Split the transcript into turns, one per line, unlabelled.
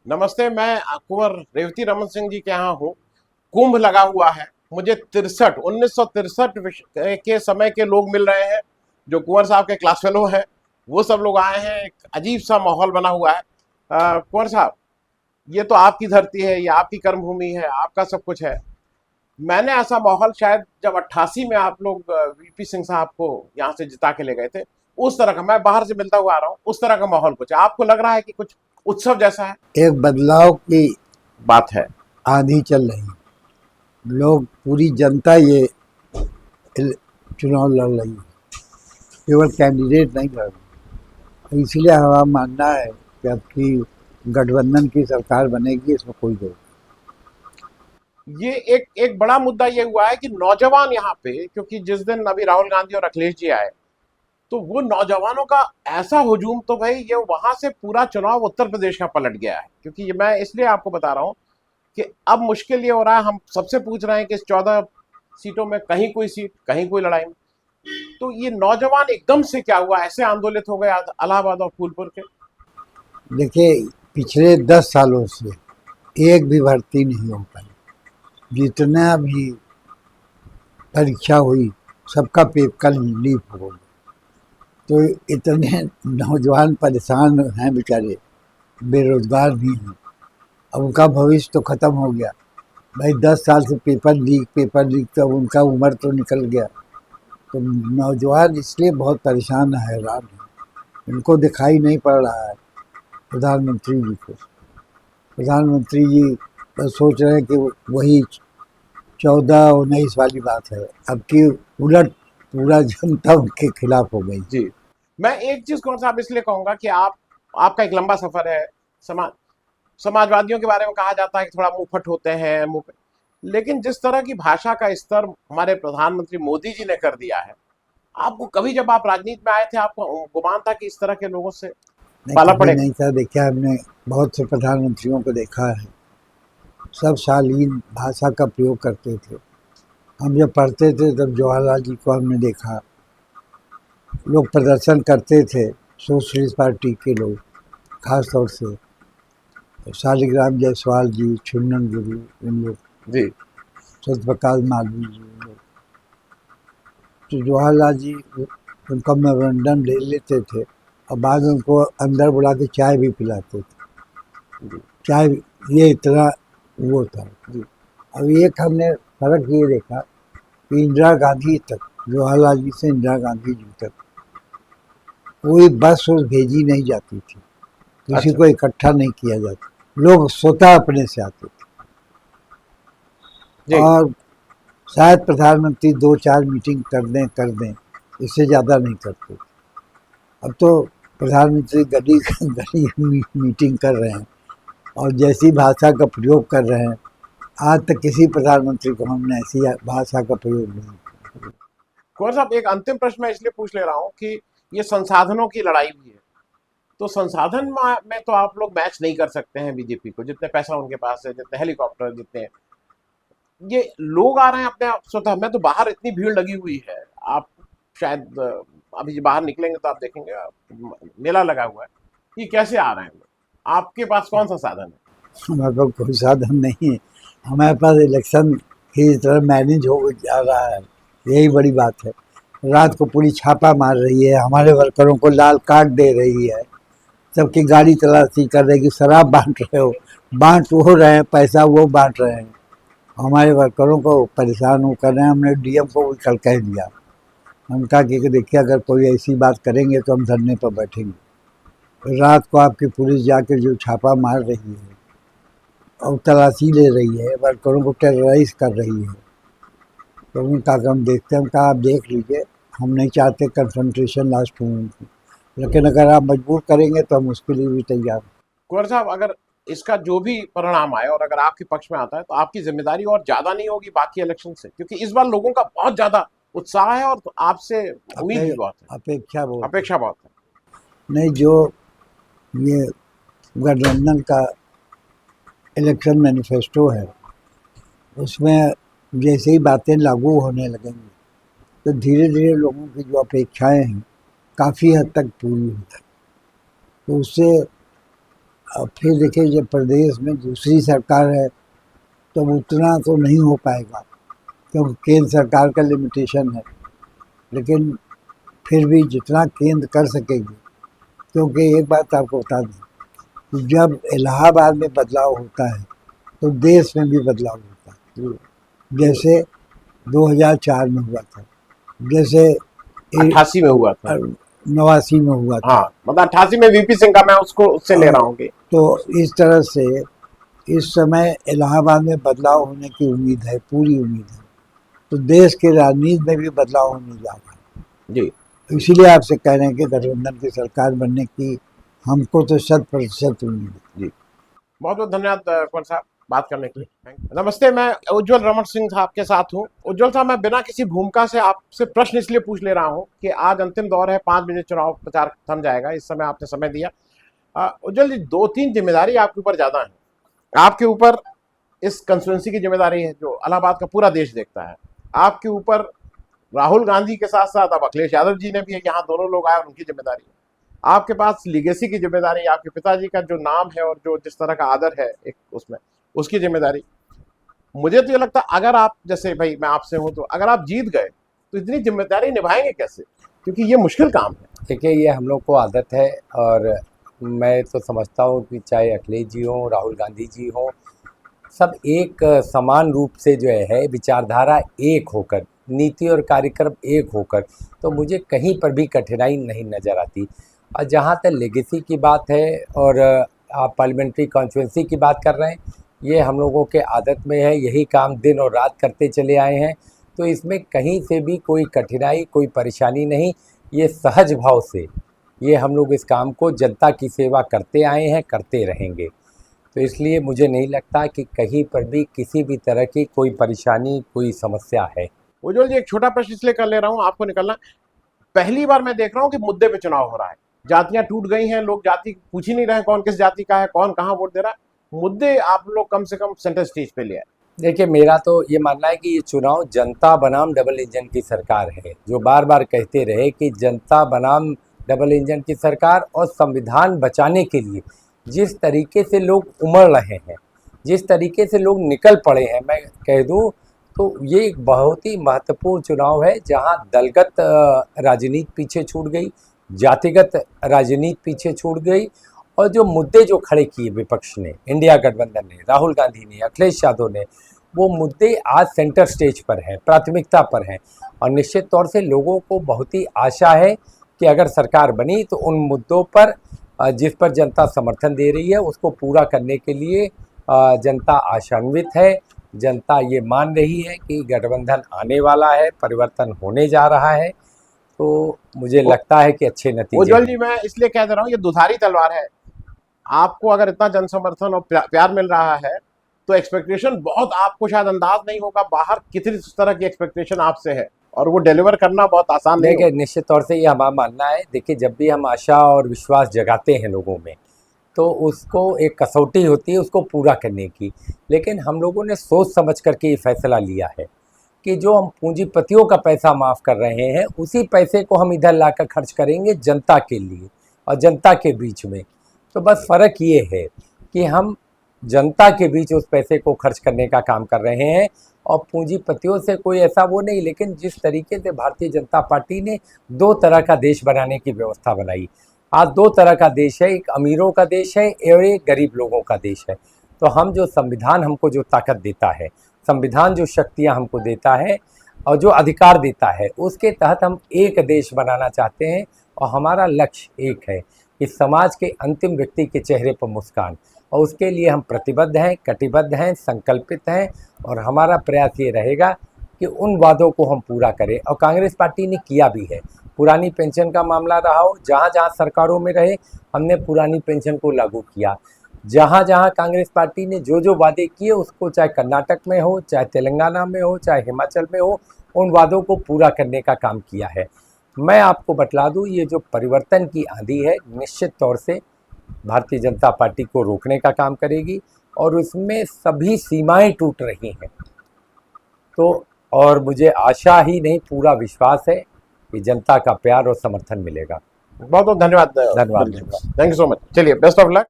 नमस्ते। मैं कुंवर रेवती रमन सिंह जी के यहाँ हूँ। कुंभ लगा हुआ है। मुझे 1963 के समय के लोग मिल रहे हैं जो कुंवर साहब के क्लास फेलो हैं। वो सब लोग आए हैं। एक अजीब सा माहौल बना हुआ है। कुंवर साहब, ये तो आपकी धरती है, ये आपकी कर्मभूमि है, आपका सब कुछ है। मैंने ऐसा माहौल शायद जब 88 में आप लोग वीपी सिंह साहब को यहाँ से जिता के ले गए थे, उस तरह का, मैं बाहर से मिलता हुआ आ रहा हूँ, उस तरह का माहौल कुछ है। आपको लग रहा है कि कुछ उत्सव जैसा है?
एक बदलाव की
बात है।
आंधी चल रही है। लोग, पूरी जनता ये चुनाव लड़ रही है, केवल कैंडिडेट नहीं लड़ रही। इसलिए हमारा मानना है कि अब की गठबंधन की सरकार बनेगी, इसमें कोई दो।
ये एक एक बड़ा मुद्दा ये हुआ है कि नौजवान यहाँ पे, क्योंकि जिस दिन अभी राहुल गांधी और अखिलेश जी आए, तो वो नौजवानों का ऐसा हुजूम, तो भाई ये वहां से पूरा चुनाव उत्तर प्रदेश का पलट गया है। क्योंकि ये मैं इसलिए आपको बता रहा हूँ कि अब मुश्किल ये हो रहा है, हम सबसे पूछ रहे हैं कि इस 14 सीटों में कहीं कोई सीट, कहीं कोई लड़ाई में। तो ये नौजवान एकदम से क्या हुआ, ऐसे आंदोलित हो गए इलाहाबाद और फूलपुर के?
देखिए, पिछले 10 सालों से एक भी भर्ती नहीं हो पाई। जितना भी परीक्षा हुई, सबका पेपर लीक हो गया। तो इतने नौजवान परेशान हैं बेचारे, बेरोजगार भी हैं। अब उनका भविष्य तो खत्म हो गया। भाई 10 साल से पेपर लीक, तो उनका उम्र तो निकल गया। तो नौजवान इसलिए बहुत परेशान है, हैरान है। इनको दिखाई नहीं पड़ रहा है प्रधानमंत्री जी को। प्रधानमंत्री जी बस सोच रहे हैं कि वही 14-19 वाली बात है। अब की उलट पूरा जनता उनके खिलाफ हो गई।
जी। मैं एक चीज कौन साहब इसलिए कहूंगा कि आपका एक लंबा सफर है। समाज समाजवादियों के बारे में कहा जाता है कि थोड़ा मुंहफट होते हैं, मुंह पे। लेकिन जिस तरह की भाषा का स्तर हमारे प्रधानमंत्री मोदी जी ने कर दिया है, आपको कभी, जब आप राजनीति में आए थे, आपको गुमान था कि इस तरह के लोगों से
नहीं,
पाला
कभी
पड़ेगा?
नहीं था। देखा, हमने बहुत से प्रधानमंत्रियों को देखा है, सब शालीन भाषा का प्रयोग करते थे। हम जब पढ़ते थे तब जवाहरलाल जी को हमने देखा, लोग प्रदर्शन करते थे, सोशलिस्ट पार्टी के लोग, खास तौर से शालिग्राम जायसवाल जी, छुन्नन गुरु, इन लोग,
जी।
सत्यप्रकाश मालवीय जी, इन लोग। तो जवाहरलाल जी उनका मेमोरेंडम ले लेते थे और बाद में उनको अंदर बुला के चाय भी पिलाते थे।
जी।
चाय, ये इतना वो था।
जी।
अब एक हमने फर्क ये देखा कि इंदिरा गांधी तक, जवाहरलाल जी से इंदिरा गांधी जी तक कोई बस उस भेजी नहीं जाती थी, किसी
अच्छा।
को इकट्ठा नहीं किया जाता, लोग स्वतः अपने से आते थे।
जी।
और शायद प्रधानमंत्री 2-4 मीटिंग कर दें, इससे ज़्यादा नहीं करते। अब तो प्रधानमंत्री गली गली मीटिंग कर रहे हैं और जैसी भाषा का प्रयोग कर रहे हैं, आज तक किसी प्रधानमंत्री को हमने ऐसी भाषा का प्रयोग नहीं किया।
कुंवर साहब, एक अंतिम प्रश्न मैं इसलिए पूछ ले रहा हूँ कि ये संसाधनों की लड़ाई भी है। तो संसाधन में तो आप लोग मैच नहीं कर सकते हैं बीजेपी को, जितने पैसा उनके पास है, जितने हेलीकॉप्टर, जितने ये लोग आ रहे हैं अपने आप स्वतः। मैं तो बाहर इतनी भीड़ लगी हुई है। आप शायद अभी जो बाहर निकलेंगे तो आप देखेंगे, मेला लगा हुआ है। ये कैसे आ रहे हैं लोग? आपके पास कौन सा साधन है?
हमारे पास कोई साधन नहीं है। हमारे पास इलेक्शन की तरह मैनेज हो जा रहा है, यही बड़ी बात है। रात को पूरी छापा मार रही है, हमारे वर्करों को लाल कार्ड दे रही है, सबकी गाड़ी तलाशी कर रहे हैं कि शराब बांट रहे हो। बांट वो रहे हैं, पैसा वो बांट रहे हैं। हमारे वर्करों को परेशान वो कर रहे हैं। हमने डीएम को भी कल कह दिया, हम कहा कि देखिए, अगर कोई ऐसी बात करेंगे तो हम धरने पर बैठेंगे। रात को आपकी पुलिस जाकर जो छापा मार रही है और तलाशी ले रही है, वर्करों को टेरराइज कर रही है, तो उन्होंने कहा कि हम देखते हैं। हम कहा आप देख लीजिए, हम नहीं चाहते कन्फ्रंटेशन लास्ट मोमेंट में, लेकिन अगर आप मजबूर करेंगे तो हम उसके लिए भी तैयार हैं।
कुंवर साहब, अगर इसका जो भी परिणाम आए और अगर आपके पक्ष में आता है, तो आपकी जिम्मेदारी और ज्यादा नहीं होगी बाकी इलेक्शन से? क्योंकि इस बार लोगों का बहुत ज्यादा उत्साह है और आपसे उम्मीद भी बहुत है,
अपेक्षा बहुत है।
अपेक्षा बहुत है।
नहीं, जो ये गठबंधन का इलेक्शन मैनिफेस्टो है, उसमें जैसे ही बातें लागू होने लगेंगी तो धीरे धीरे लोगों की जो अपेक्षाएं हैं काफ़ी हद तक पूरी हो जाए। तो उससे अब फिर देखिए जब प्रदेश में दूसरी सरकार है तो उतना तो नहीं हो पाएगा क्योंकि केंद्र सरकार का लिमिटेशन है, लेकिन फिर भी जितना केंद्र कर सकेगी, क्योंकि एक बात आपको बता दें, जब इलाहाबाद में बदलाव होता है तो देश में भी बदलाव होता है। जैसे 2004 में हुआ था, जैसे
88 में हुआ था,
89 में हुआ था।
हाँ मतलब 88 में वीपी सिंह का, मैं उससे ले रहा हूँ।
तो इस तरह से इस समय इलाहाबाद में बदलाव होने की उम्मीद है, पूरी उम्मीद है। तो देश के राजनीति में भी बदलाव होने जा रहा है
जी।
इसीलिए आपसे कह रहे हैं कि गठबंधन की सरकार बनने की हमको तो 100% उम्मीद है।
जी, बहुत बहुत धन्यवाद कुंवर साहब बात करने के लिए। नमस्ते, मैं उज्जवल रमन सिंह साहब के साथ हूँ। उज्जवल साहब, मैं बिना किसी भूमिका से आपसे प्रश्न इसलिए पूछ ले रहा हूँ कि आज अंतिम दौर है, 5 बजे चुनाव प्रचार थम जाएगा। इस समय आपने समय दिया। उज्जवल जी, 2-3 जिम्मेदारी आपके ऊपर ज्यादा है। आपके ऊपर इस कंस्टिट्यूंसी की जिम्मेदारी है जो इलाहाबाद का पूरा देश देखता है। आपके ऊपर राहुल गांधी के साथ साथ अब अखिलेश यादव जी ने भी है, यहाँ दोनों लोग आए और उनकी जिम्मेदारी है। आपके पास लीगेसी की जिम्मेदारी, आपके पिताजी का जो नाम है और जो जिस तरह का आदर है एक उसमें, उसकी जिम्मेदारी। मुझे तो ये लगता है अगर आप, जैसे भाई मैं आपसे हूं, तो अगर आप जीत गए तो इतनी जिम्मेदारी निभाएंगे कैसे, क्योंकि ये मुश्किल काम है।
देखिए, ये हम लोग को आदत है और मैं तो समझता हूँ कि चाहे अखिलेश जी हों, राहुल गांधी जी हों, सब एक समान रूप से जो है विचारधारा एक होकर, नीति और कार्यक्रम एक होकर, तो मुझे कहीं पर भी कठिनाई नहीं नज़र आती। और जहाँ तक लेगेसी की बात है और आप पार्लियामेंट्री कॉन्स्टिट्यूंसी की बात कर रहे हैं, ये हम लोगों के आदत में है, यही काम दिन और रात करते चले आए हैं, तो इसमें कहीं से भी कोई कठिनाई, कोई परेशानी नहीं। ये सहज भाव से ये हम लोग इस काम को जनता की सेवा करते आए हैं, करते रहेंगे। तो इसलिए मुझे नहीं लगता कि कहीं पर भी किसी भी तरह की कोई परेशानी, कोई समस्या है।
उज्जवल जी, एक छोटा प्रश्न इसलिए कर ले रहा हूँ, आपको निकलना। पहली बार मैं देख रहा हूँ कि मुद्दे पे चुनाव हो रहा है। जातियां टूट गई हैं, लोग जाति पूछ ही नहीं रहे कौन किस जाति का है, कौन कहाँ वोट दे रहा है। मुद्दे आप लोग कम से कम सेंटर स्टेज पे ले आए।
देखिए, मेरा तो ये मानना है कि ये चुनाव जनता बनाम डबल इंजन की सरकार है, जो बार बार कहते रहे कि जनता बनाम डबल इंजन की सरकार, और संविधान बचाने के लिए जिस तरीके से लोग उमड़ रहे हैं, जिस तरीके से लोग निकल पड़े हैं, मैं कह दूं तो ये एक बहुत ही महत्वपूर्ण चुनाव है, जहां दलगत राजनीति पीछे छूट गई, जातिगत राजनीति पीछे छूट गई, और जो मुद्दे जो खड़े किए विपक्ष ने, इंडिया गठबंधन ने, राहुल गांधी ने, अखिलेश यादव ने, वो मुद्दे आज सेंटर स्टेज पर हैं, प्राथमिकता पर हैं। और निश्चित तौर से लोगों को बहुत ही आशा है कि अगर सरकार बनी तो उन मुद्दों पर जिस पर जनता समर्थन दे रही है उसको पूरा करने के लिए जनता आशान्वित है। जनता ये मान रही है कि गठबंधन आने वाला है, परिवर्तन होने जा रहा है, तो मुझे लगता है कि अच्छे नतीजे।
उज्जवल जी, मैं इसलिए कह दे रहा हूँ, ये दुधारी तलवार है। आपको अगर इतना जन समर्थन और प्यार मिल रहा है तो एक्सपेक्टेशन बहुत, आपको शायद अंदाज नहीं होगा बाहर कितनी तरह की एक्सपेक्टेशन आपसे है, और वो डिलीवर करना बहुत आसान नहीं
देखिए, निश्चित तौर से ये हमारा मानना है। देखिए, जब भी हम आशा और विश्वास जगाते हैं लोगों में, तो उसको एक कसौटी होती है उसको पूरा करने की। लेकिन हम लोगों ने सोच समझ करके ये फैसला लिया है कि जो हम पूंजीपतियों का पैसा माफ़ कर रहे हैं, उसी पैसे को हम इधर लाकर खर्च करेंगे जनता के लिए और जनता के बीच में। तो बस फ़र्क ये है कि हम जनता के बीच उस पैसे को खर्च करने का काम कर रहे हैं, और पूंजीपतियों से कोई ऐसा वो नहीं। लेकिन जिस तरीके से भारतीय जनता पार्टी ने 2 तरह का देश बनाने की व्यवस्था बनाई, आज 2 तरह का देश है, एक अमीरों का देश है और एक गरीब लोगों का देश है। तो हम जो संविधान हमको जो ताकत देता है, संविधान जो शक्तियाँ हमको देता है और जो अधिकार देता है, उसके तहत हम एक देश बनाना चाहते हैं। और हमारा लक्ष्य एक है कि समाज के अंतिम व्यक्ति के चेहरे पर मुस्कान, और उसके लिए हम प्रतिबद्ध हैं, कटिबद्ध हैं, संकल्पित हैं। और हमारा प्रयास ये रहेगा कि उन वादों को हम पूरा करें, और कांग्रेस पार्टी ने किया भी है। पुरानी पेंशन का मामला रहा हो, जहाँ जहाँ सरकारों में रहे हमने पुरानी पेंशन को लागू किया। जहाँ जहाँ कांग्रेस पार्टी ने जो जो वादे किए, उसको चाहे कर्नाटक में हो, चाहे तेलंगाना में हो, चाहे हिमाचल में हो, उन वादों को पूरा करने का काम किया है। मैं आपको बतला दूँ, ये जो परिवर्तन की आंधी है, निश्चित तौर से भारतीय जनता पार्टी को रोकने का काम करेगी, और उसमें सभी सीमाएं टूट रही हैं। तो और मुझे आशा ही नहीं, पूरा विश्वास है कि जनता का प्यार और समर्थन मिलेगा।
बहुत बहुत धन्यवाद।
धन्यवाद।
Thank you so much. चलिए, बेस्ट ऑफ लक।